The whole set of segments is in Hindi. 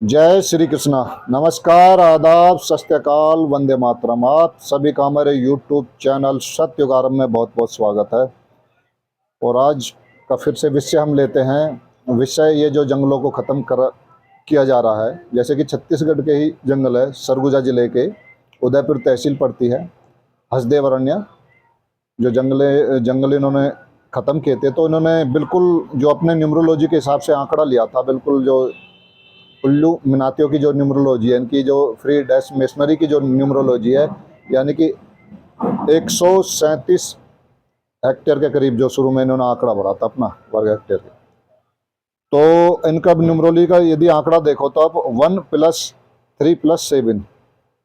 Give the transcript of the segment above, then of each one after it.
जय श्री कृष्णा। नमस्कार, आदाब, सत श्री अकाल, वंदे मातरम। आप सभी का हमारे यूट्यूब चैनल सत्ययुग आरंभ में बहुत बहुत स्वागत है। और आज का फिर से विषय हम लेते हैं। विषय ये जो जंगलों को ख़त्म कर किया जा रहा है, जैसे कि छत्तीसगढ़ के ही जंगल है, सरगुजा जिले के उदयपुर तहसील पड़ती है, हसदेव अरण्य। जो जंगल इन्होंने ख़त्म किए थे, तो इन्होंने बिल्कुल जो अपने न्यूमरोलॉजी के हिसाब से आंकड़ा लिया था, बिल्कुल जो उल्लू मिनातियों की जो न्यूमरोलॉजी है, इनकी जो फ्री डैश मेसनरी की जो न्यूमरोलॉजी है, यानी कि 137 हेक्टेयर के करीब जो शुरू में इन्होंने आंकड़ा भरा था अपना वर्ग हेक्टेयर के। तो इनका न्यूमरोलॉजी का यदि आंकड़ा देखो तो आप 1+3+7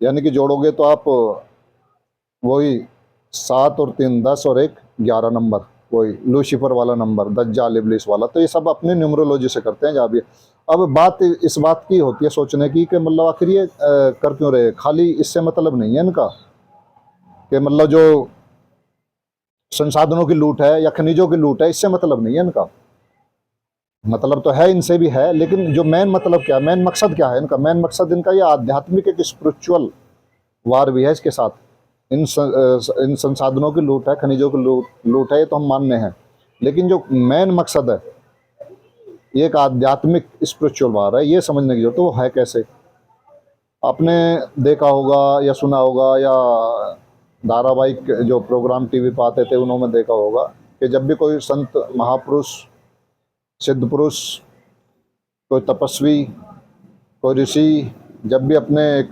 यानी कि जोड़ोगे तो आप वही 7 और 3 10 और 1 11 नंबर, वही लूसीफर वाला नंबर, दज्जाल इब्लीस वाला। तो ये सब अपनी न्यूमरोलॉजी से करते हैं जहाँ भी। अब बात इस बात की होती है सोचने की कि मतलब आखिर ये कर क्यों रहे। खाली इससे मतलब नहीं है इनका कि मतलब जो संसाधनों की लूट है या खनिजों की लूट है, इससे मतलब नहीं है इनका। मतलब तो है, इनसे भी है, लेकिन जो मेन मतलब क्या, मेन मकसद क्या है इनका? मेन मकसद इनका ये आध्यात्मिक एक स्पिरिचुअल वार भी है इसके साथ। इन संसाधनों की लूट है, खनिजों की लूट है, ये तो हम मानने हैं, लेकिन जो मेन मकसद है ये एक आध्यात्मिक स्पिरिचुअल वार है। ये समझने की जरूरत है। वो है कैसे? आपने देखा होगा या सुना होगा, या धारावाहिक जो प्रोग्राम टीवी पे आते थे उन्होंने देखा होगा कि जब भी कोई संत, महापुरुष, सिद्ध पुरुष, कोई तपस्वी, कोई ऋषि जब भी अपने एक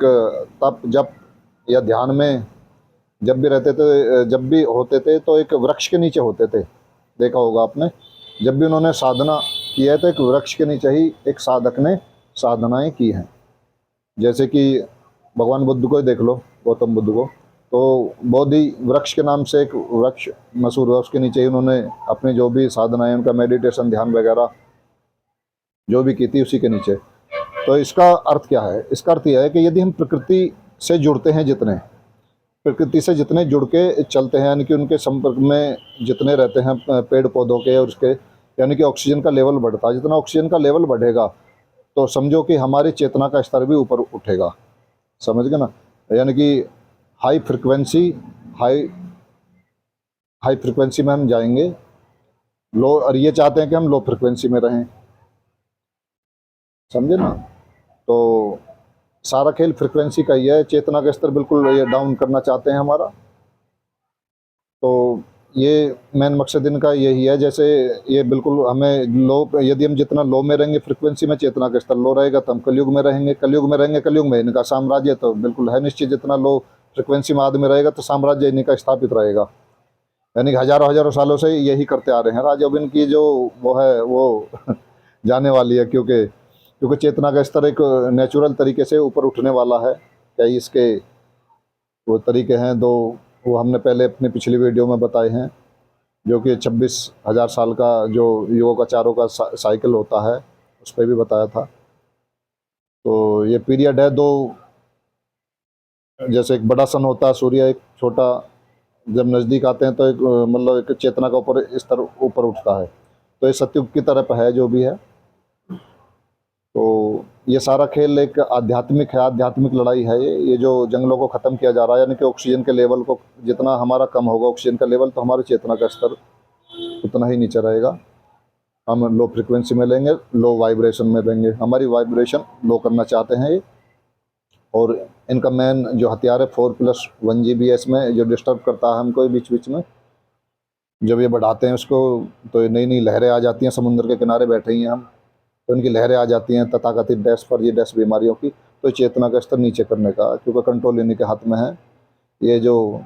तप जप या ध्यान में जब भी रहते थे, जब भी होते थे, तो एक वृक्ष के नीचे होते थे। देखा होगा आपने, जब भी उन्होंने साधना की है तो एक वृक्ष के नीचे ही एक साधक ने साधनाएं की हैं। जैसे कि भगवान बुद्ध को ही देख लो, गौतम बुद्ध को, तो बोधि वृक्ष के नाम से एक वृक्ष मशहूर है, उसके नीचे ही उन्होंने अपनी जो भी साधनाएं, उनका मेडिटेशन, ध्यान वगैरह जो भी की थी, उसी के नीचे। तो इसका अर्थ क्या है? इसका अर्थ यह है कि यदि हम प्रकृति से जुड़ते हैं, जितने प्रकृति से जितने जुड़ के चलते हैं, यानी कि उनके संपर्क में जितने रहते हैं पेड़ पौधों के और उसके, यानी कि ऑक्सीजन का लेवल बढ़ता है। जितना ऑक्सीजन का लेवल बढ़ेगा तो समझो कि हमारी चेतना का स्तर भी ऊपर उठेगा। समझ गए ना? यानी कि high frequency high high frequency में हम जाएंगे। लो, और ये चाहते हैं कि हम लो फ्रिक्वेंसी में रहें। समझे ना? तो सारा खेल फ्रिक्वेंसी का ही है। चेतना का स्तर बिल्कुल ये डाउन करना चाहते हैं हमारा। तो ये मेन मकसद इनका यही है। जैसे ये बिल्कुल हमें लो, यदि हम जितना लो में रहेंगे फ्रिक्वेंसी में, चेतना का स्तर लो रहेगा, तो हम कलयुग में रहेंगे। कलयुग में इनका साम्राज्य तो बिल्कुल है निश्चित। जितना लो फ्रिक्वेंसी में आदमी रहेगा तो साम्राज्य इनका स्थापित रहेगा। यानी कि हजारों हजारों सालों से यही करते आ रहे हैं राज। अब इनकी जो वो है वो जाने वाली है, क्योंकि क्योंकि चेतना का स्तर एक नेचुरल तरीके से ऊपर उठने वाला है। क्या इसके वो तरीके हैं दो, वो हमने पहले अपनी पिछली वीडियो में बताए हैं, जो कि 26,000 साल का जो युगों का चारों का साइकिल होता है, उस पर भी बताया था। तो ये पीरियड है दो। जैसे एक बड़ा सन होता है सूर्य, एक छोटा, जब नज़दीक आते हैं तो एक मतलब एक चेतना का ऊपर स्तर ऊपर उठता है। तो ये सतयुग की तरफ है जो भी है। तो ये सारा खेल एक आध्यात्मिक है, आध्यात्मिक लड़ाई है। ये जो जंगलों को ख़त्म किया जा रहा है, यानी कि ऑक्सीजन के लेवल को जितना हमारा कम होगा ऑक्सीजन का लेवल, तो हमारी चेतना का स्तर उतना ही नीचे रहेगा। हम लो फ्रिक्वेंसी में लेंगे, लो वाइब्रेशन में लेंगे। हमारी वाइब्रेशन लो करना चाहते हैं ये। और इनका मेन जो हथियार है 4+1 GBS में, जो डिस्टर्ब करता है हमको बीच बीच में, जब ये बढ़ाते हैं उसको, तो नई नई लहरें आ जाती हैं। समुद्र के किनारे बैठे ही हैं हम, तो उनकी लहरें आ जाती हैं तथाकथित डैश पर, ये डैश बीमारियों की। तो चेतना का स्तर नीचे करने का, क्योंकि कंट्रोल इन्हीं के हाथ में है। ये जो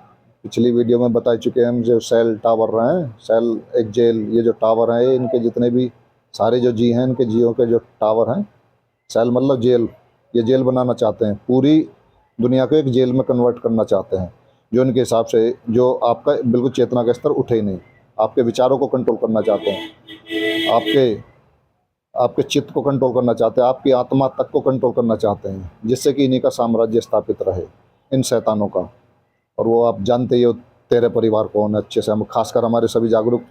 पिछली वीडियो में बता चुके हैं हम, जो सेल टावर हैं, सेल एक जेल, ये जो टावर हैं, इनके जितने भी सारे जो जी हैं, इनके जियो के जो टावर हैं, सेल मतलब जेल, ये जेल बनाना चाहते हैं। पूरी दुनिया को एक जेल में कन्वर्ट करना चाहते हैं, जो इनके हिसाब से जो आपका बिल्कुल चेतना का स्तर उठे ही नहीं। आपके विचारों को कंट्रोल करना चाहते हैं, आपके आपके चित्त को कंट्रोल करना चाहते हैं, आपकी आत्मा तक को कंट्रोल करना चाहते हैं, जिससे कि इन्हीं का साम्राज्य स्थापित रहे, इन शैतानों का। और वो आप जानते ही हो तेरे परिवार कौन है अच्छे से। हम खासकर हमारे सभी जागरूक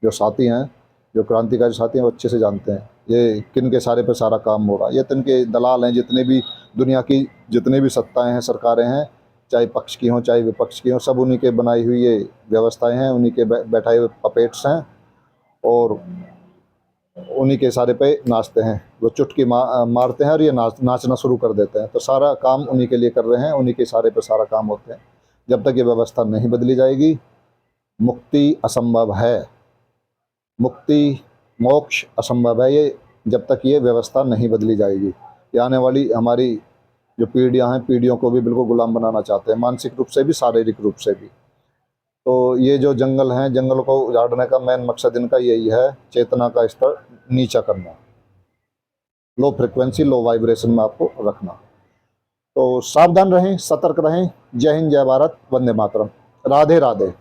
जो साथी हैं, जो क्रांतिकारी साथी हैं, वो अच्छे से जानते हैं। ये किन के सारे पे सारा काम हो रहा है? ये तो इनके दलाल हैं, जितने भी दुनिया की जितने भी सत्ताएं हैं, सरकारें हैं, चाहे पक्ष की हों चाहे विपक्ष की हों, सब उन्हीं के बनाई हुई ये व्यवस्थाएं हैं, उन्हीं के बैठाए हुए पपेट्स हैं, और उन्हीं के इशारे पे नाचते हैं। वो चुटकी मारते हैं और ये नाचना शुरू कर देते हैं। तो सारा काम उन्हीं के लिए कर रहे हैं, उन्हीं के इशारे पे सारा काम होते हैं। जब तक ये व्यवस्था नहीं बदली जाएगी, मुक्ति असंभव है, मुक्ति मोक्ष असंभव है ये, जब तक ये व्यवस्था नहीं बदली जाएगी। ये आने वाली हमारी जो पीढ़ियां हैं, पीढ़ियों को भी बिल्कुल गुलाम बनाना चाहते हैं, मानसिक रूप से भी, शारीरिक रूप से भी। तो ये जो जंगल हैं, जंगल को उजाड़ने का मेन मकसद इनका यही है, चेतना का स्तर नीचा करना, लो फ्रिक्वेंसी, लो वाइब्रेशन में आपको रखना। तो सावधान रहें, सतर्क रहें। जय हिंद, जय भारत, वंदे मातरम, राधे राधे।